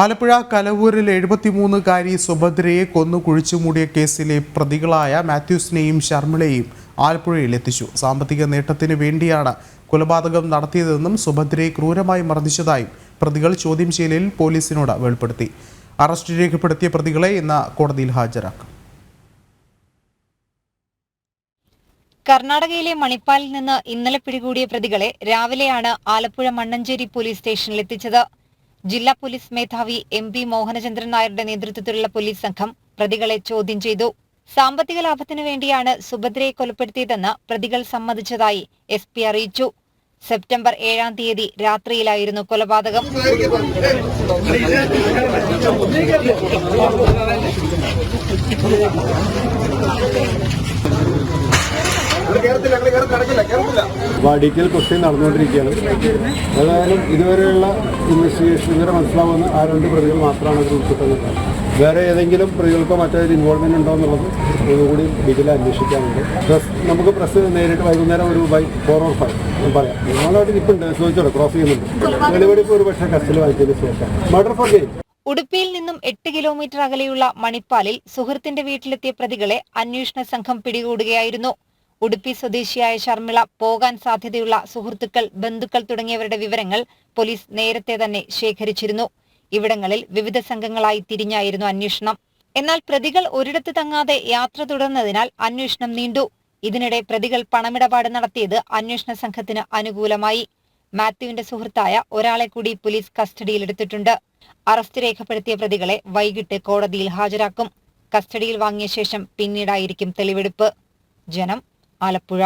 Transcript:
ആലപ്പുഴ കലവൂരിൽ 73-കാരി സുഭദ്രയെ കൊന്നു കുഴിച്ചുമൂടിയ കേസിലെ പ്രതികളായ മാത്യൂസിനെയും ശർമിളയെയും ആലപ്പുഴയിൽ എത്തിച്ചു. സാമ്പത്തിക നേട്ടത്തിന് വേണ്ടിയാണ് കൊലപാതകം നടത്തിയതെന്നും സുഭദ്രയെ ക്രൂരമായി മർദ്ദിച്ചതായും പ്രതികൾ ചോദ്യം ചെയ്യലിൽ പോലീസിനോട് വെളിപ്പെടുത്തി. അറസ്റ്റ് രേഖപ്പെടുത്തിയ പ്രതികളെ ഇന്ന് കോടതിയിൽ ഹാജരാക്കും. കർണാടകയിലെ മണിപ്പാലിൽ നിന്ന് ഇന്നലെ പിടികൂടിയ പ്രതികളെ രാവിലെയാണ് ആലപ്പുഴ മണ്ണഞ്ചേരി പോലീസ് സ്റ്റേഷനിലെത്തിച്ചത്. ജില്ലാ പോലീസ് മേധാവി MP മോഹനചന്ദ്രൻ നായരുടെ നേതൃത്വത്തിലുള്ള പോലീസ് സംഘം പ്രതികളെ ചോദ്യം ചെയ്തു. സാമ്പത്തിക ലാഭത്തിനു വേണ്ടിയാണ് സുഭദ്രയെ കൊലപ്പെടുത്തിയതെന്ന് പ്രതികൾ സമ്മതിച്ചതായി SP അറിയിച്ചു. സെപ്റ്റംബർ 7-ാം തീയതി രാത്രിയിലായിരുന്നു കൊലപാതകം. ഡീറ്റെയിൽ ക്വസ്റ്റ്യൻ നടന്നുകൊണ്ടിരിക്കുകയാണ്. ഏതായാലും ഇതുവരെയുള്ള ഇൻവെസ്റ്റിഗേഷൻ ഇതുവരെ മനസ്സിലാവുന്ന ആ 2 പ്രതികൾ മാത്രമാണ് അതിൽ ഉൾപ്പെട്ടത്. വേറെ ഏതെങ്കിലും പ്രതികൾക്കോ മറ്റൊരു ഇൻവോൾവ്മെന്റ് ഉണ്ടോ എന്നുള്ളത് ഒന്നുകൂടി ഡീറ്റെയിൽ അന്വേഷിക്കാനുണ്ട്. നമുക്ക് പ്രസ് നേരിട്ട് വൈകുന്നേരം ഒരു 4 or 5 പറയാം. നിങ്ങളായിട്ട് ഇപ്പം ചോദിച്ചോളൂ, ക്രോസ് ചെയ്യുന്നുണ്ട്. വെളിവെടിപ്പ് ഒരു പക്ഷേ കസ്റ്റഡിയിൽ വാങ്ങിച്ചതിന് ശേഷം മർഡർ ഫോർ ഗെയിം. ഉടുപ്പിയിൽ നിന്നും 8 കിലോമീറ്റർ അകലെയുള്ള മണിപ്പാലിൽ സുഹൃത്തിന്റെ വീട്ടിലെത്തിയ പ്രതികളെ അന്വേഷണ സംഘം പിടികൂടുകയായിരുന്നു. ഉടുപ്പി സ്വദേശിയായ ശർമിള, പോകാൻ സാധ്യതയുള്ള സുഹൃത്തുക്കൾ, ബന്ധുക്കൾ തുടങ്ങിയവരുടെ വിവരങ്ങൾ പോലീസ് നേരത്തെ തന്നെ ശേഖരിച്ചിരുന്നു. ഇവിടങ്ങളിൽ വിവിധ സംഘങ്ങളായി തിരിഞ്ഞായിരുന്നു അന്വേഷണം. എന്നാൽ പ്രതികൾ ഒരിടത്ത് തങ്ങാതെ യാത്ര തുടർന്നതിനാൽ അന്വേഷണം നീണ്ടു. ഇതിനിടെ പ്രതികൾ പണമിടപാട് നടത്തിയത് അന്വേഷണ സംഘത്തിന് അനുകൂലമായി. മാത്യുവിന്റെ സുഹൃത്തായ ഒരാളെ കൂടി പോലീസ് കസ്റ്റഡിയിലെടുത്തിട്ടുണ്ട്. അറസ്റ്റ് രേഖപ്പെടുത്തിയ പ്രതികളെ വൈകിട്ട് കോടതിയിൽ ഹാജരാക്കും. കസ്റ്റഡിയിൽ വാങ്ങിയ ശേഷം പിന്നീടായിരിക്കും തെളിവെടുപ്പ്. ജനം, ആലപ്പുഴ.